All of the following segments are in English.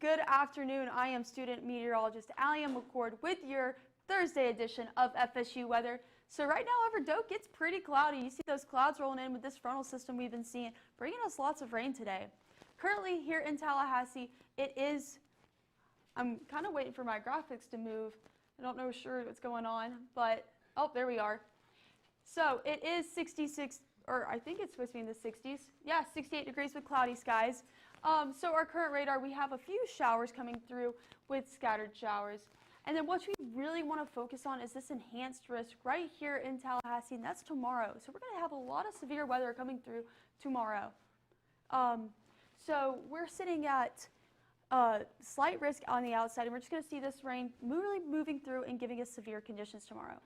Good afternoon. I am student meteorologist Allie McCord with your Thursday edition of FSU weather. So right now over Doak, it's pretty cloudy. You see those clouds rolling in with this frontal system we've been seeing, bringing us lots of rain today. Currently here in Tallahassee, I'm kind of waiting for my graphics to move. I don't know sure what's going on, but, oh, there we are. So it is 66, or I think it's supposed to be in the 60s. Yeah, 68 degrees with cloudy skies. So our current radar, we have a few showers coming through with scattered showers. And then what we really want to focus on is this enhanced risk right here in Tallahassee, and that's tomorrow. So we're going to have a lot of severe weather coming through tomorrow. So we're sitting at slight risk on the outside, and we're just going to see this rain really moving through and giving us severe conditions tomorrow.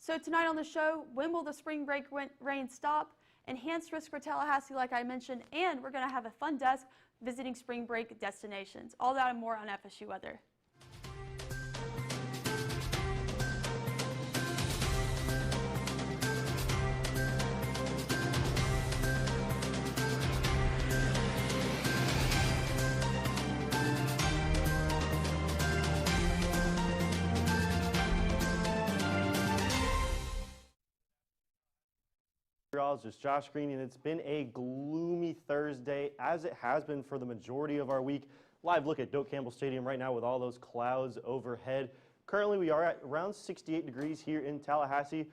So tonight on the show, when will the spring break rain stop? Enhanced risk for Tallahassee, like I mentioned, and we're going to have a fun desk visiting spring break destinations. All that and more on FSU weather. Meteorologist Josh Green, and it's been a gloomy Thursday, as it has been for the majority of our week. Live look at Doak Campbell Stadium right now with all those clouds overhead. Currently, we are at around 68 degrees here in Tallahassee.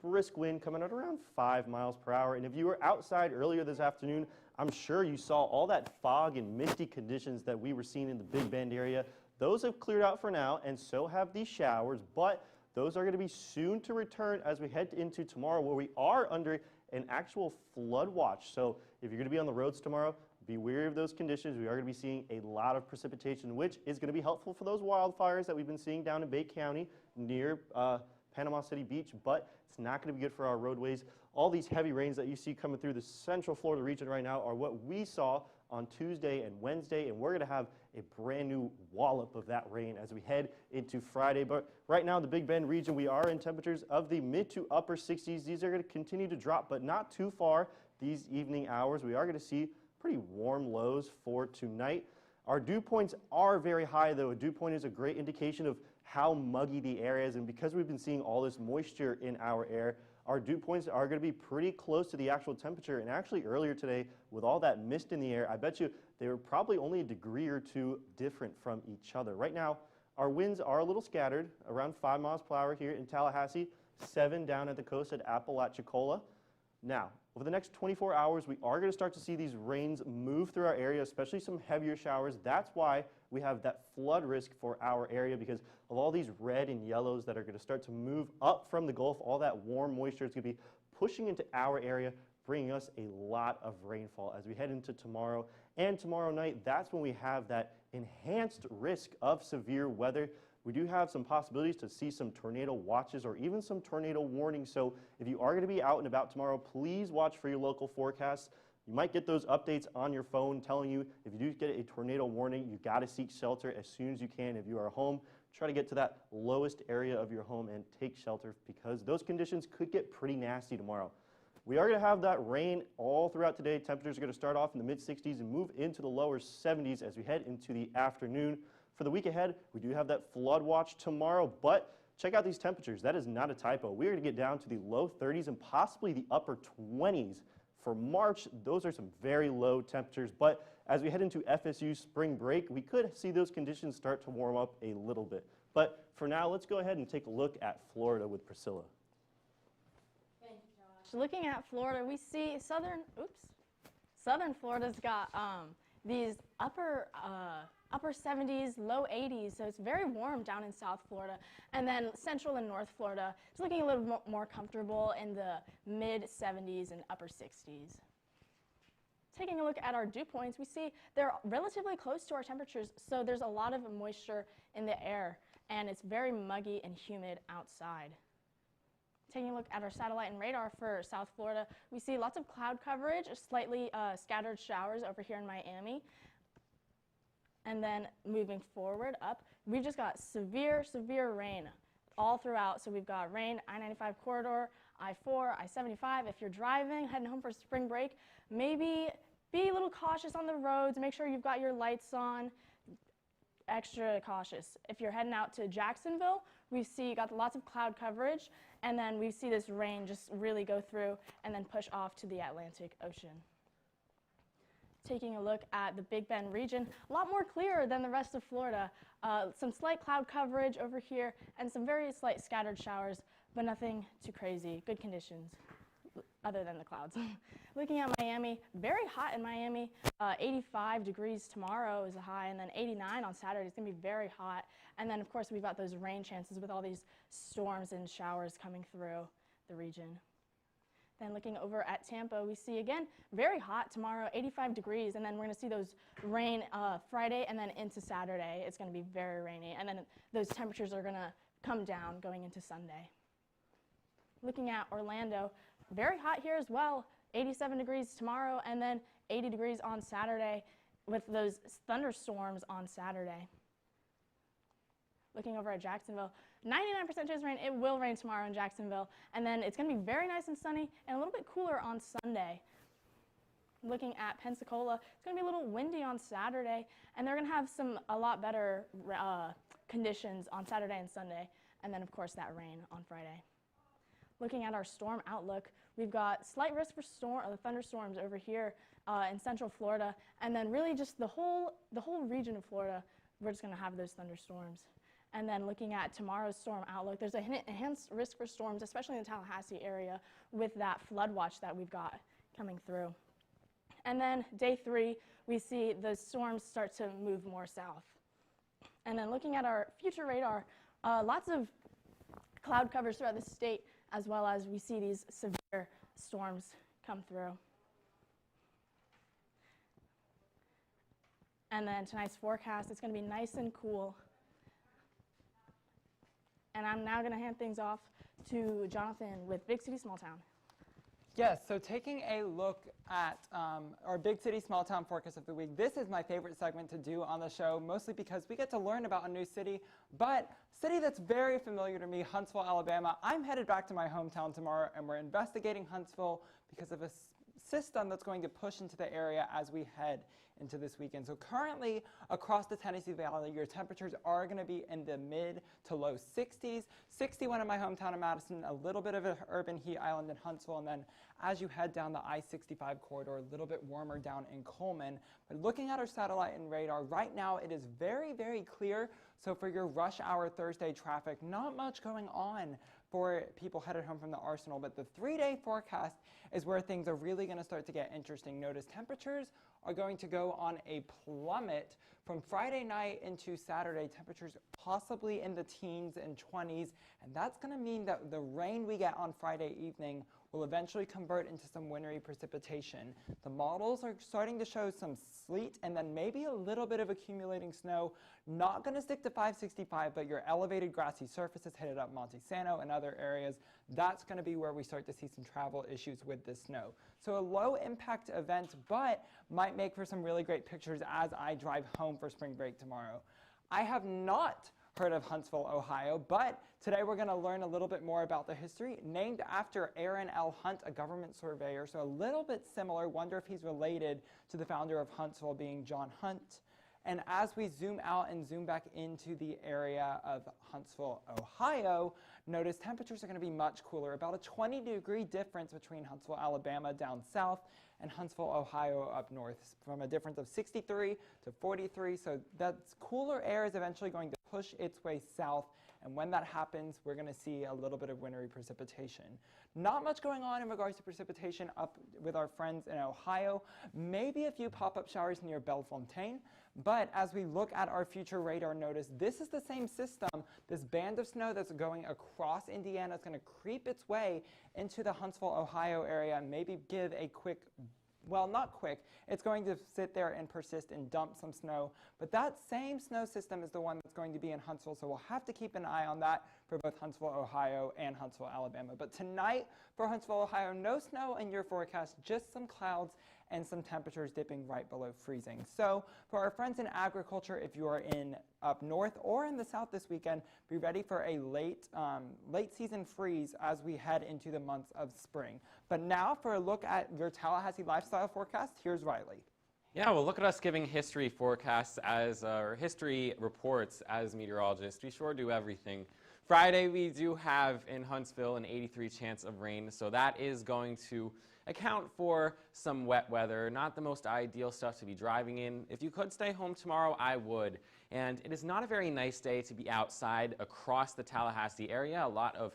Brisk wind coming at around 5 miles per hour. And if you were outside earlier this afternoon, I'm sure you saw all that fog and misty conditions that we were seeing in the Big Bend area. Those have cleared out for now, and so have these showers, but those are going to be soon to return as we head into tomorrow, where we are under an actual flood watch. So if you're going to be on the roads tomorrow, be wary of those conditions. We are going to be seeing a lot of precipitation, which is going to be helpful for those wildfires that we've been seeing down in Bay County near Panama City Beach, but it's not going to be good for our roadways. All these heavy rains that you see coming through the central Florida region right now are what we saw on Tuesday and Wednesday, and we're going to have a brand new wallop of that rain as we head into Friday. But right now in the Big Bend region, we are in temperatures of the mid to upper 60s. These are going to continue to drop, but not too far these evening hours. We are going to see pretty warm lows for tonight. Our dew points are very high, though. A dew point is a great indication of how muggy the air is, and because we've been seeing all this moisture in our air, our dew points are going to be pretty close to the actual temperature. And actually earlier today, with all that mist in the air, I bet you they were probably only a degree or two different from each other. Right now, our winds are a little scattered, around 5 miles per hour here in Tallahassee, 7 down at the coast at Apalachicola. Now, over the next 24 hours, we are going to start to see these rains move through our area, especially some heavier showers. That's why we have that flood risk for our area, because of all these red and yellows that are going to start to move up from the Gulf. All that warm moisture is going to be pushing into our area, bringing us a lot of rainfall as we head into tomorrow. And tomorrow night, that's when we have that enhanced risk of severe weather. We do have some possibilities to see some tornado watches or even some tornado warnings. So if you are going to be out and about tomorrow, please watch for your local forecasts. You might get those updates on your phone telling you if you do get a tornado warning, you got to seek shelter as soon as you can. If you are home, try to get to that lowest area of your home and take shelter, because those conditions could get pretty nasty tomorrow. We are going to have that rain all throughout today. Temperatures are going to start off in the mid-60s and move into the lower 70s as we head into the afternoon. For the week ahead, we do have that flood watch tomorrow, but check out these temperatures. That is not a typo. We are going to get down to the low 30s and possibly the upper 20s. For March, those are some very low temperatures, but as we head into FSU spring break, we could see those conditions start to warm up a little bit. But for now, let's go ahead and take a look at Florida with Priscilla. Thank you, Josh. Looking at Florida, we see southern Florida's got these upper 70s, low 80s, so it's very warm down in South Florida. And then Central and North Florida is looking a little more comfortable in the mid 70s and upper 60s. Taking a look at our dew points, we see they're relatively close to our temperatures, so there's a lot of moisture in the air, and it's very muggy and humid outside. Taking a look at our satellite and radar for South Florida, we see lots of cloud coverage, slightly scattered showers over here in Miami. And then moving forward up, we've just got severe rain all throughout. So we've got rain, I-95 corridor, I-4, I-75. If you're driving, heading home for spring break, maybe be a little cautious on the roads. Make sure you've got your lights on. extra cautious. If you're heading out to Jacksonville, we see got lots of cloud coverage, and then we see this rain just really go through and then push off to the Atlantic Ocean. Taking a look at the Big Bend region, a lot more clearer than the rest of Florida. Some slight cloud coverage over here and some very slight scattered showers, but nothing too crazy. Good conditions other than the clouds. Looking at Miami, very hot in Miami. 85 degrees tomorrow is a high, and then 89 on Saturday. It's going to be very hot. And then, of course, we've got those rain chances with all these storms and showers coming through the region. Then looking over at Tampa, we see, again, very hot tomorrow, 85 degrees, and then we're going to see those rain Friday and then into Saturday. It's going to be very rainy, and then those temperatures are going to come down going into Sunday. Looking at Orlando, very hot here as well, 87 degrees tomorrow, and then 80 degrees on Saturday with those thunderstorms on Saturday. Looking over at Jacksonville, 99% chance of rain. It will rain tomorrow in Jacksonville. And then it's going to be very nice and sunny and a little bit cooler on Sunday. Looking at Pensacola, it's going to be a little windy on Saturday. And they're going to have a lot better conditions on Saturday and Sunday. And then, of course, that rain on Friday. Looking at our storm outlook, we've got slight risk for thunderstorms over here in central Florida. And then really just the whole region of Florida, we're just going to have those thunderstorms. And then looking at tomorrow's storm outlook, there's an enhanced risk for storms, especially in the Tallahassee area, with that flood watch that we've got coming through. And then day 3, we see the storms start to move more south. And then looking at our future radar, lots of cloud covers throughout the state, as well as we see these severe storms come through. And then tonight's forecast, it's going to be nice and cool. And I'm now going to hand things off to Jonathan with Big City Small Town. Yes, so taking a look at our Big City Small Town forecast of the week, this is my favorite segment to do on the show, mostly because we get to learn about a new city, but city that's very familiar to me, Huntsville, Alabama. I'm headed back to my hometown tomorrow, and we're investigating Huntsville because of a system that's going to push into the area as we head into this weekend. So currently across the Tennessee Valley, your temperatures are going to be in the mid to low 60s, 61 in my hometown of Madison, a little bit of an urban heat island in Huntsville, and then as you head down the I-65 corridor, a little bit warmer down in Coleman. But looking at our satellite and radar, right now it is very, very clear. So for your rush hour Thursday traffic, not much going on for people headed home from the Arsenal, but the 3-day forecast is where things are really going to start to get interesting. Notice temperatures are going to go on a plummet from Friday night into Saturday. Temperatures possibly in the teens and 20s, and that's going to mean that the rain we get on Friday evening will eventually convert into some wintry precipitation. The models are starting to show some sleet and then maybe a little bit of accumulating snow. Not going to stick to 565, but your elevated grassy surfaces headed up Monte Sano and other areas, that's going to be where we start to see some travel issues with this snow. So a low impact event, but might make for some really great pictures as I drive home for spring break tomorrow. I have not heard of Huntsville, Ohio, but today we're going to learn a little bit more about the history. Named after Aaron L. Hunt, a government surveyor, so a little bit similar. Wonder if he's related to the founder of Huntsville being John Hunt. And as we zoom out and zoom back into the area of Huntsville, Ohio, notice temperatures are going to be much cooler, about a 20-degree difference between Huntsville, Alabama down south and Huntsville, Ohio up north, from a difference of 63 to 43. So that cooler air is eventually going to push its way south, and when that happens, we're going to see a little bit of wintry precipitation. Not much going on in regards to precipitation up with our friends in Ohio. Maybe a few pop-up showers near Bellefontaine, but as we look at our future radar, notice this is the same system. This band of snow that's going across Indiana is going to creep its way into the Huntsville, Ohio area and maybe give a quick, well, not quick, it's going to sit there and persist and dump some snow. But that same snow system is the one that's going to be in Huntsville, so we'll have to keep an eye on that for both Huntsville, Ohio and Huntsville, Alabama. But tonight for Huntsville, Ohio, no snow in your forecast, just some clouds and some temperatures dipping right below freezing. So for our friends in agriculture, if you are in up north or in the south this weekend, be ready for a late season freeze as we head into the months of spring. But now for a look at your Tallahassee lifestyle forecast, here's Riley. Yeah, well, look at us giving history forecasts or history reports as meteorologists. We sure do everything. Friday, we do have in Huntsville an 83 chance of rain, so that is going to account for some wet weather. Not the most ideal stuff to be driving in. If you could stay home tomorrow, I would. And it is not a very nice day to be outside across the Tallahassee area. A lot of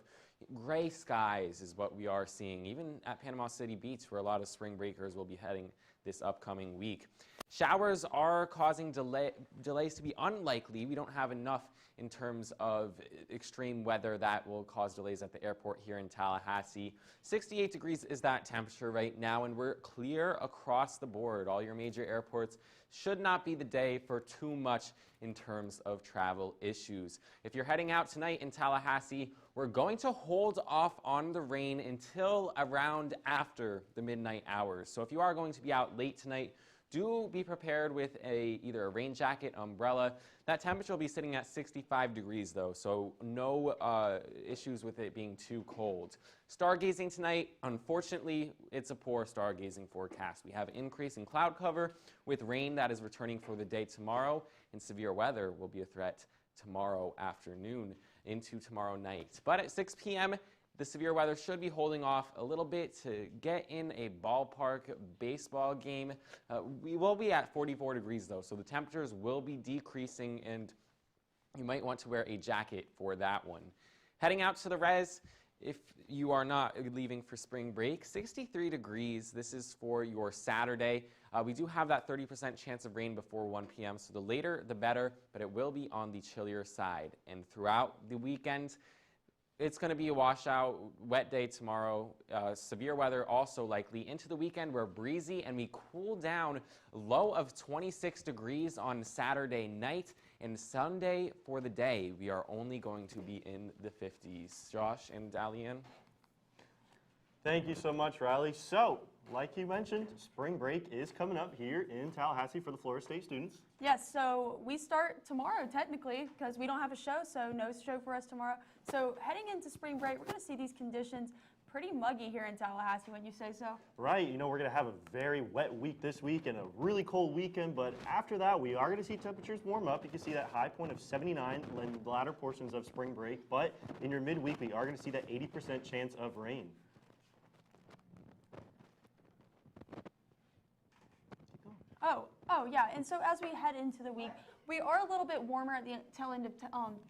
gray skies is what we are seeing, even at Panama City Beach, where a lot of spring breakers will be heading this upcoming week. Showers are causing delays to be unlikely. We don't have enough in terms of extreme weather that will cause delays at the airport here in Tallahassee. 68 degrees is that temperature right now, and we're clear across the board. All your major airports should not be the day for too much in terms of travel issues. If you're heading out tonight in Tallahassee, we're going to hold off on the rain until around after the midnight hours. So if you are going to be out late tonight, do be prepared with either a rain jacket, umbrella. That temperature will be sitting at 65 degrees though, so no issues with it being too cold. Stargazing tonight, unfortunately, it's a poor stargazing forecast. We have an increase in cloud cover with rain that is returning for the day tomorrow, and severe weather will be a threat tomorrow afternoon into tomorrow night. But at 6 p.m., the severe weather should be holding off a little bit to get in a ballpark baseball game. We will be at 44 degrees though, so the temperatures will be decreasing, and you might want to wear a jacket for that one. Heading out to the res, if you are not leaving for spring break, 63 degrees. This is for your Saturday. We do have that 30% chance of rain before 1 p.m., so the later the better, but it will be on the chillier side. And throughout the weekend, it's going to be a washout, wet day tomorrow. Severe weather also likely. Into the weekend, we're breezy and we cool down. Low of 26 degrees on Saturday night, and Sunday for the day, we are only going to be in the 50s. Josh and Dalian? Thank you so much, Riley. So, like you mentioned, spring break is coming up here in Tallahassee for the Florida State students. Yes, so we start tomorrow technically because we don't have a show, so no show for us tomorrow. So heading into spring break, we're going to see these conditions pretty muggy here in Tallahassee, when you say so. Right, you know, we're going to have a very wet week this week and a really cold weekend, but after that, we are going to see temperatures warm up. You can see that high point of 79 in the latter portions of spring break, but in your midweek, we are going to see that 80% chance of rain. Oh, yeah, and so as we head into the week, we are a little bit warmer at the tail end of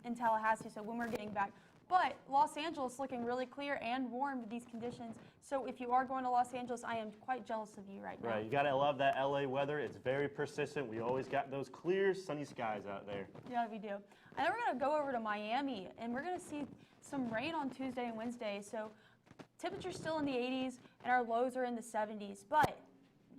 in Tallahassee, so when we're getting back. But Los Angeles looking really clear and warm with these conditions. So if you are going to Los Angeles, I am quite jealous of you right now. Right, you gotta love that LA weather. It's very persistent. We always got those clear, sunny skies out there. Yeah, we do. And then we're gonna go over to Miami, and we're gonna see some rain on Tuesday and Wednesday. So temperatures still in the 80s, and our lows are in the 70s. But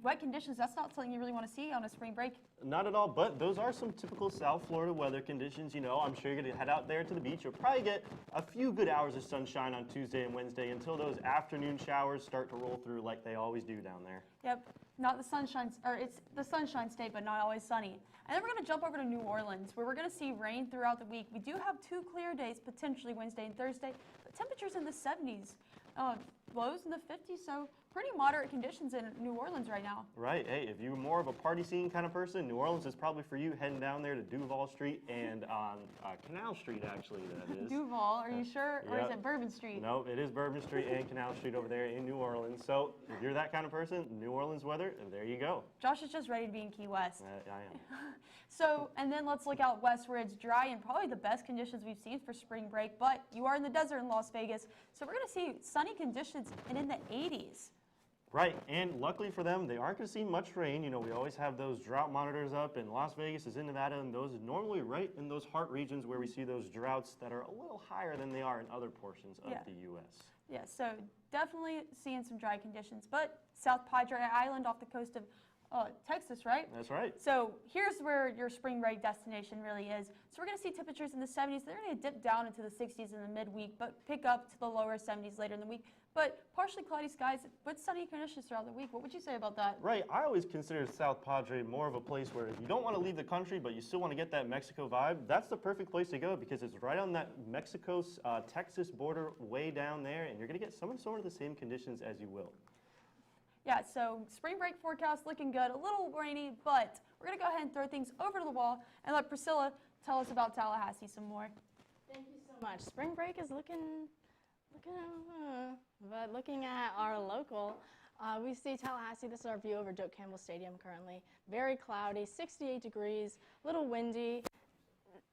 wet conditions, that's not something you really want to see on a spring break. Not at all, but those are some typical South Florida weather conditions. You know, I'm sure you're going to head out there to the beach. You'll probably get a few good hours of sunshine on Tuesday and Wednesday until those afternoon showers start to roll through like they always do down there. Yep, not the sunshine, or it's the sunshine state, but not always sunny. And then we're going to jump over to New Orleans, where we're going to see rain throughout the week. We do have 2 clear days, potentially Wednesday and Thursday, but temperatures in the 70s, lows in the 50s, so pretty moderate conditions in New Orleans right now. Right. Hey, if you're more of a party scene kind of person, New Orleans is probably for you, heading down there to Duval Street and on Canal Street, actually, that is. Duval, are you sure? Or is it Bourbon Street? No, it is Bourbon Street and Canal Street over there in New Orleans. So if you're that kind of person, New Orleans weather, there you go. Josh is just ready to be in Key West. I am. So, and then let's look out west where it's dry and probably the best conditions we've seen for spring break, but you are in the desert in Las Vegas, so we're going to see sunny conditions and in the 80s. Right, and luckily for them, they aren't going to see much rain. You know, we always have those drought monitors up, and Las Vegas is in Nevada, and those are normally right in those heart regions where we see those droughts that are a little higher than they are in other portions of the U.S. Yeah, so definitely seeing some dry conditions, but South Padre Island off the coast of Texas, right? That's right. So here's where your spring break destination really is. So we're going to see temperatures in the 70s. They're going to dip down into the 60s in the midweek, but pick up to the lower 70s later in the week. But partially cloudy skies with sunny conditions throughout the week. What would you say about that? Right. I always consider South Padre more of a place where if you don't want to leave the country, but you still want to get that Mexico vibe, that's the perfect place to go because it's right on that Mexico-Texas border way down there, and you're going to get some of the same conditions as you will. Yeah, so spring break forecast looking good, a little rainy, but we're going to go ahead and throw things over to the wall and let Priscilla tell us about Tallahassee some more. Thank you so much. Spring break is but looking at our local, we see Tallahassee. This is our view over Doak Campbell Stadium currently. Very cloudy, 68 degrees, a little windy.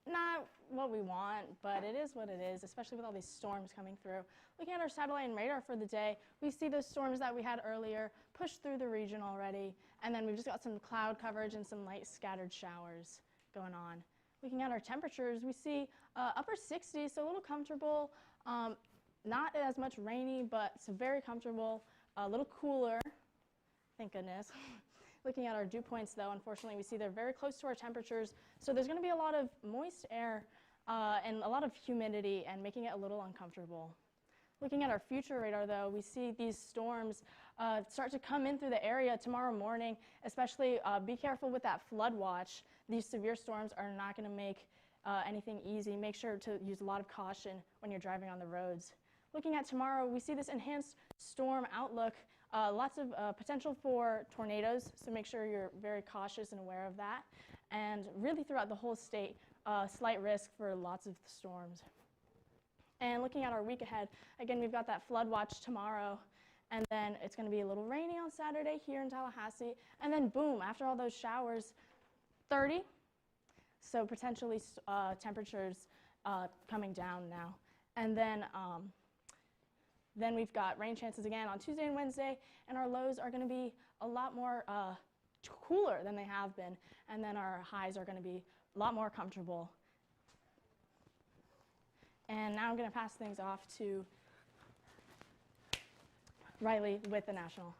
Not what we want, but it is what it is, especially with all these storms coming through. Looking at our satellite and radar for the day, we see those storms that we had earlier push through the region already, and then we've just got some cloud coverage and some light scattered showers going on. Looking at our temperatures, we see upper 60s, so a little comfortable. Not as much rainy, but it's very comfortable, a little cooler, thank goodness. Looking at our dew points, though, unfortunately, we see they're very close to our temperatures, so there's going to be a lot of moist air and a lot of humidity and making it a little uncomfortable. Looking at our future radar, though, we see these storms start to come in through the area tomorrow morning, especially be careful with that flood watch. These severe storms are not going to make anything easy. Make sure to use a lot of caution when you're driving on the roads. Looking at tomorrow, we see this enhanced storm outlook. Lots of potential for tornadoes, so make sure you're very cautious and aware of that. And really throughout the whole state, slight risk for lots of storms. And looking at our week ahead, again, we've got that flood watch tomorrow, and then it's going to be a little rainy on Saturday here in Tallahassee, and then boom, after all those showers, 30. So potentially temperatures coming down now. And then we've got rain chances again on Tuesday and Wednesday, and our lows are going to be a lot more cooler than they have been, and then our highs are going to be a lot more comfortable. And now I'm going to pass things off to Riley with the National.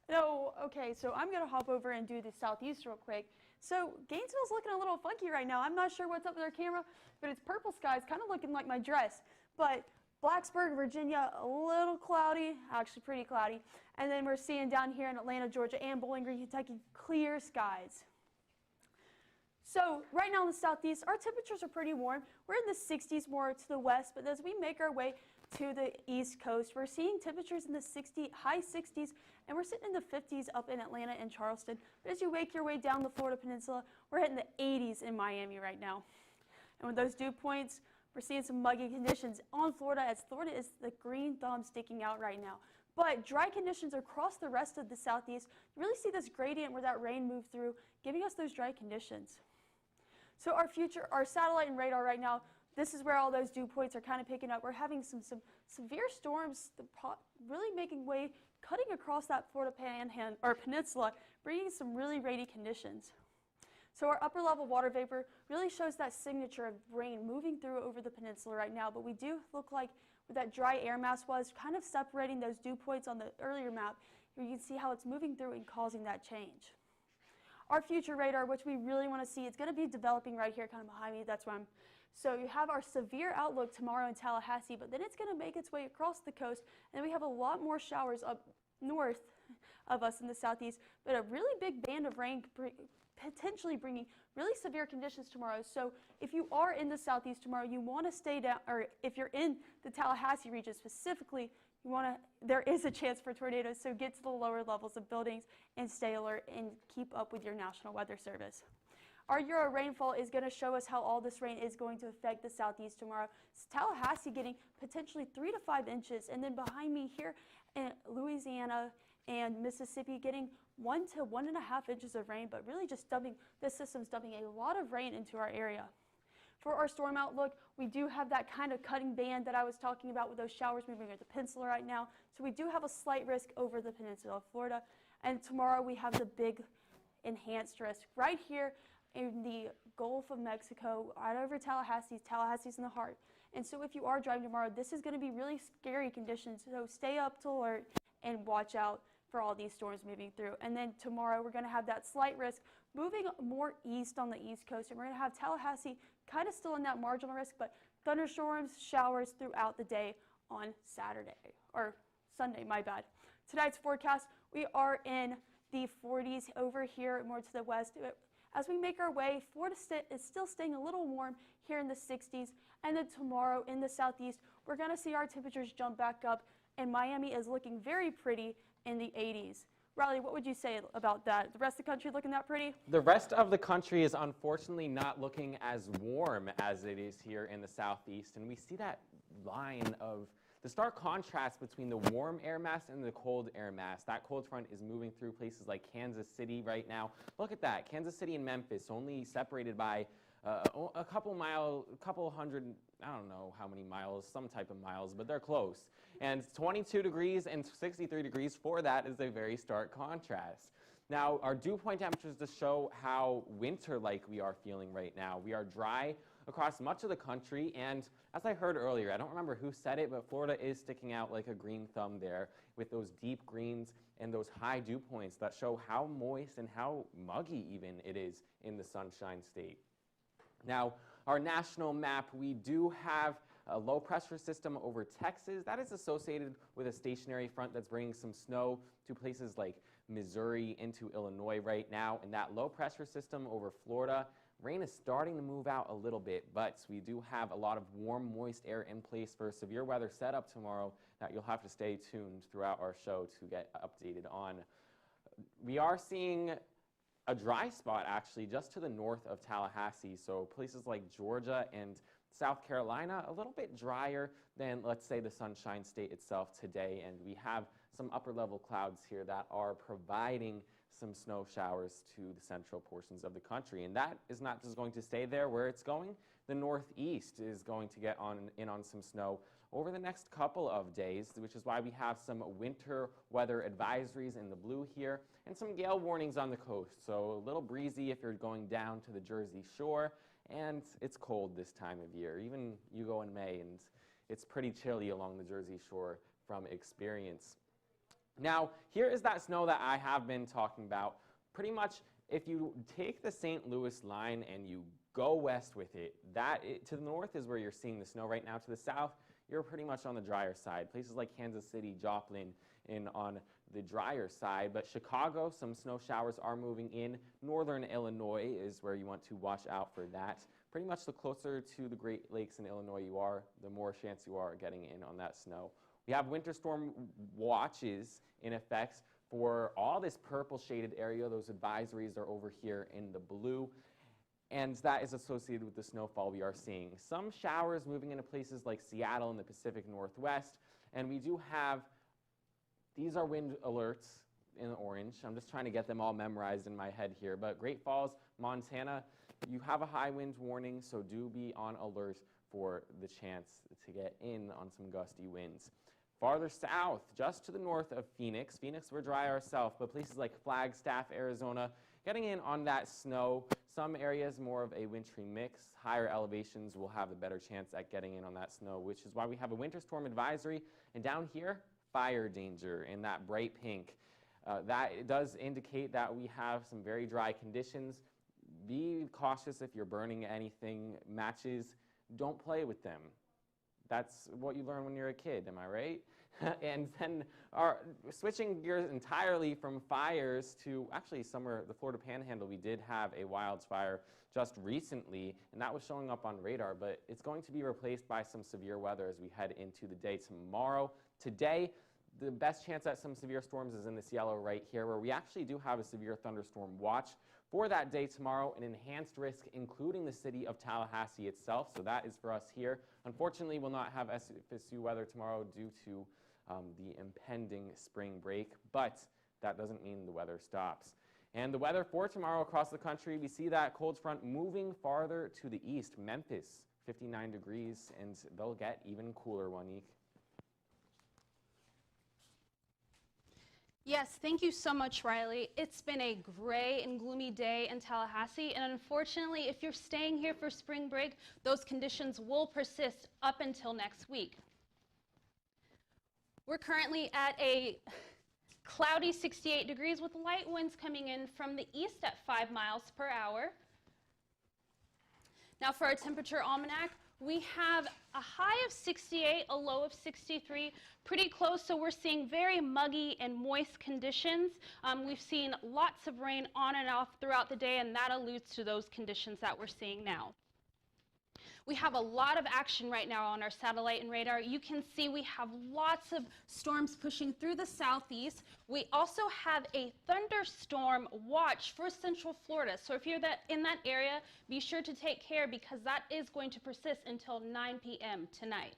No, okay, so I'm going to hop over and do the Southeast real quick. So Gainesville's looking a little funky right now. I'm not sure what's up with our camera, but it's purple skies, kind of looking like my dress. But Blacksburg, Virginia, a little cloudy, actually pretty cloudy. And then we're seeing down here in Atlanta, Georgia, and Bowling Green, Kentucky, clear skies. So right now in the Southeast, our temperatures are pretty warm. We're in the 60s more to the west, but as we make our way to the East Coast, we're seeing temperatures in the high 60s, and we're sitting in the 50s up in Atlanta and Charleston. But as you make your way down the Florida Peninsula, we're hitting the 80s in Miami right now. And with those dew points, we're seeing some muggy conditions on Florida, as Florida is the green thumb sticking out right now. But dry conditions across the rest of the Southeast, you really see this gradient where that rain moved through, giving us those dry conditions. So our satellite and radar right now, this is where all those dew points are kind of picking up. We're having some severe storms really making way, cutting across that Florida peninsula, bringing some really rainy conditions. So our upper level water vapor really shows that signature of rain moving through over the peninsula right now, but we do look like where that dry air mass was kind of separating those dew points on the earlier map. Here you can see how it's moving through and causing that change. Our future radar, which we really want to see, it's going to be developing right here kind of behind me. That's where I'm. So you have our severe outlook tomorrow in Tallahassee, but then it's going to make its way across the coast, and we have a lot more showers up north of us in the Southeast, but a really big band of rain potentially bringing really severe conditions tomorrow. So if you are in the Southeast tomorrow, you want to stay down, or if you're in the Tallahassee region specifically, there is a chance for tornadoes, so get to the lower levels of buildings and stay alert and keep up with your National Weather Service. Our Euro rainfall is going to show us how all this rain is going to affect the Southeast tomorrow. So Tallahassee getting potentially 3 to 5 inches, and then behind me here in Louisiana and Mississippi getting 1 to 1.5 inches of rain, but really just this system's dumping a lot of rain into our area. For our storm outlook, we do have that kind of cutting band that I was talking about with those showers moving over the peninsula right now. So we do have a slight risk over the peninsula of Florida. And tomorrow we have the big enhanced risk right here in the Gulf of Mexico, right over Tallahassee. Tallahassee's in the heart. And so if you are driving tomorrow, this is going to be really scary conditions. So stay up to alert and watch out for all these storms moving through. And then tomorrow we're going to have that slight risk moving more east on the East Coast. And we're going to have Tallahassee kind of still in that marginal risk, but thunderstorms, showers throughout the day on Sunday, my bad. Tonight's forecast, we are in the 40s over here more to the west. As we make our way, Florida is still staying a little warm here in the 60s. And then tomorrow in the Southeast, we're going to see our temperatures jump back up, and Miami is looking very pretty, in the 80s. Riley, what would you say about that? The rest of the country looking that pretty? The rest of the country is unfortunately not looking as warm as it is here in the southeast, and we see that line of the stark contrast between the warm air mass and the cold air mass. That cold front is moving through places like Kansas City right now. Look at that, Kansas City and Memphis only separated by a couple hundred, I don't know how many miles, some type of miles, but they're close. And 22 degrees and 63 degrees for that is a very stark contrast. Now, our dew point temperatures just show how winter-like we are feeling right now. We are dry across much of the country, and as I heard earlier, I don't remember who said it, but Florida is sticking out like a green thumb there with those deep greens and those high dew points that show how moist and how muggy even it is in the Sunshine State. Now, our national map, we do have a low pressure system over Texas. That is associated with a stationary front that's bringing some snow to places like Missouri into Illinois right now. And that low pressure system over Florida, rain is starting to move out a little bit, but we do have a lot of warm, moist air in place for severe weather setup tomorrow that you'll have to stay tuned throughout our show to get updated on. We are seeing a dry spot actually just to the north of Tallahassee, so places like Georgia and South Carolina a little bit drier than, let's say, the Sunshine State itself today, and we have some upper level clouds here that are providing some snow showers to the central portions of the country. And that is not just going to stay there where it's going. The northeast is going to get in on some snow over the next couple of days, which is why we have some winter weather advisories in the blue here and some gale warnings on the coast. So a little breezy if you're going down to the Jersey Shore, and it's cold this time of year. Even you go in May and it's pretty chilly along the Jersey Shore from experience. Now, here is that snow that I have been talking about. Pretty much, if you take the St. Louis line and you go west with it, to the north is where you're seeing the snow right now. To the south, you're pretty much on the drier side. Places like Kansas City, Joplin, on the drier side. But Chicago, some snow showers are moving in. Northern Illinois is where you want to watch out for that. Pretty much the closer to the Great Lakes in Illinois you are, the more chance you are getting in on that snow. We have winter storm watches in effect for all this purple shaded area. Those advisories are over here in the blue, and that is associated with the snowfall we are seeing. Some showers moving into places like Seattle and the Pacific Northwest, and we do have, these are wind alerts in orange. I'm just trying to get them all memorized in my head here, but Great Falls, Montana, you have a high wind warning, so do be on alert for the chance to get in on some gusty winds. Farther south, just to the north of Phoenix, we're dry ourselves, but places like Flagstaff, Arizona, getting in on that snow. Some areas more of a wintry mix. Higher elevations will have a better chance at getting in on that snow, which is why we have a winter storm advisory. And down here, fire danger in that bright pink. That does indicate that we have some very dry conditions. Be cautious if you're burning anything, matches. Don't play with them. That's what you learn when you're a kid, am I right? And then switching gears entirely from fires to actually somewhere, the Florida Panhandle, we did have a wildfire just recently, and that was showing up on radar, but it's going to be replaced by some severe weather as we head into the day tomorrow. Today, the best chance at some severe storms is in this yellow right here, where we actually do have a severe thunderstorm watch for that day tomorrow, an enhanced risk including the city of Tallahassee itself, so that is for us here. Unfortunately, we'll not have FSU weather tomorrow due to the impending spring break, but that doesn't mean the weather stops. And the weather for tomorrow across the country, we see that cold front moving farther to the east. Memphis, 59 degrees, and they'll get even cooler, Wanique. Yes, thank you so much, Riley. It's been a gray and gloomy day in Tallahassee, and unfortunately, if you're staying here for spring break, those conditions will persist up until next week. We're currently at a cloudy 68 degrees with light winds coming in from the east at 5 miles per hour. Now for our temperature almanac, we have a high of 68, a low of 63, pretty close, so we're seeing very muggy and moist conditions. We've seen lots of rain on and off throughout the day, and that alludes to those conditions that we're seeing now. We have a lot of action right now on our satellite and radar. You can see we have lots of storms pushing through the southeast. We also have a thunderstorm watch for Central Florida. So if you're in that area, be sure to take care because that is going to persist until 9 p.m. tonight.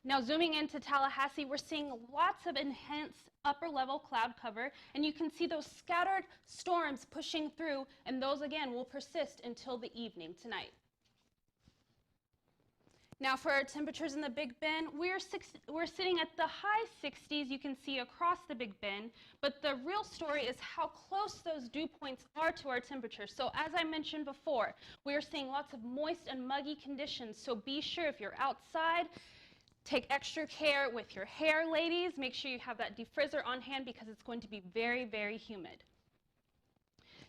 Now zooming into Tallahassee, we're seeing lots of enhanced upper level cloud cover, and you can see those scattered storms pushing through, and those again will persist until the evening tonight. Now for our temperatures in the Big Bend, we're sitting at the high 60s, you can see across the Big Bend, but the real story is how close those dew points are to our temperatures. So as I mentioned before, we are seeing lots of moist and muggy conditions, so be sure if you're outside, take extra care with your hair, ladies. Make sure you have that defrizzer on hand because it's going to be very, very humid.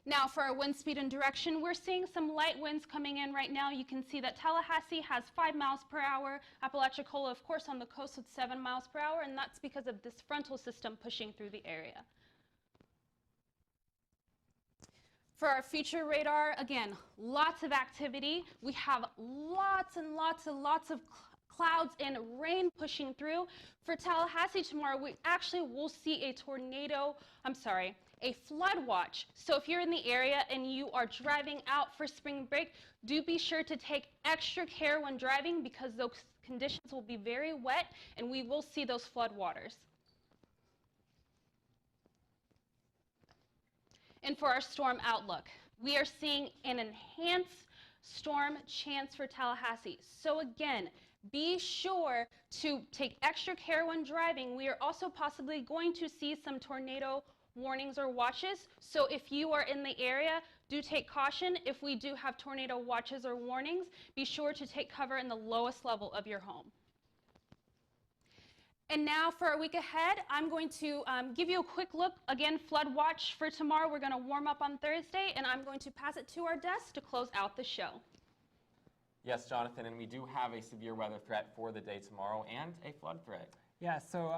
Now for our wind speed and direction, we're seeing some light winds coming in right now. You can see that Tallahassee has 5 miles per hour. Apalachicola, of course, on the coast with 7 miles per hour, and that's because of this frontal system pushing through the area. For our future radar, again, lots of activity. We have lots and lots of clouds and rain pushing through. For Tallahassee tomorrow, we actually will see a flood watch. So if you're in the area and you are driving out for spring break, do be sure to take extra care when driving because those conditions will be very wet and we will see those flood waters. And for our storm outlook, we are seeing an enhanced storm chance for Tallahassee. So again, be sure to take extra care when driving. We are also possibly going to see some tornado warnings or watches. So if you are in the area, do take caution. If we do have tornado watches or warnings, be sure to take cover in the lowest level of your home. And now for our week ahead, I'm going to give you a quick look. Again, flood watch for tomorrow. We're going to warm up on Thursday, and I'm going to pass it to our desk to close out the show. Yes, Jonathan, and we do have a severe weather threat for the day tomorrow and a flood threat. Yeah, so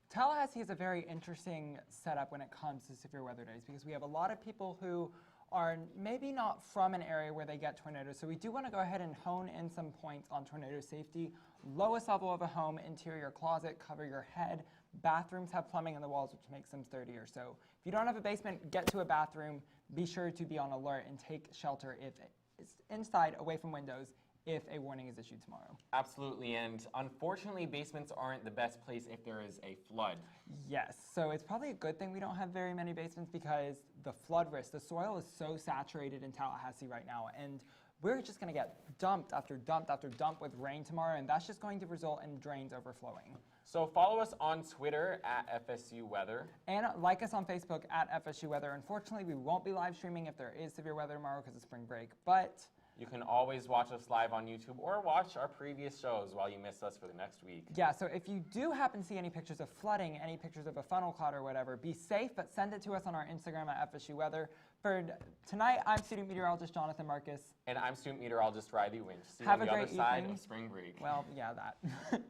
Tallahassee is a very interesting setup when it comes to severe weather days because we have a lot of people who are maybe not from an area where they get tornadoes. So we do want to go ahead and hone in some points on tornado safety. Lowest level of a home, interior closet, cover your head. Bathrooms have plumbing in the walls, which makes them sturdier. So if you don't have a basement, get to a bathroom. Be sure to be on alert and take shelter if it's inside, away from windows, if a warning is issued tomorrow. Absolutely, and unfortunately, basements aren't the best place if there is a flood. Yes, so it's probably a good thing we don't have very many basements because the flood risk, the soil is so saturated in Tallahassee right now, and we're just going to get dumped after dump after dump with rain tomorrow, and that's just going to result in drains overflowing. So follow us on Twitter at FSU Weather. And like us on Facebook at FSU Weather. Unfortunately, we won't be live streaming if there is severe weather tomorrow because of spring break, but you can always watch us live on YouTube or watch our previous shows while you miss us for the next week. Yeah, so if you do happen to see any pictures of flooding, any pictures of a funnel cloud or whatever, be safe, but send it to us on our Instagram at FSU Weather. For tonight, I'm student meteorologist Jonathan Marcus. And I'm student meteorologist Riley Winch. See you Have on a the other great side evening. of spring break. Well, yeah, that.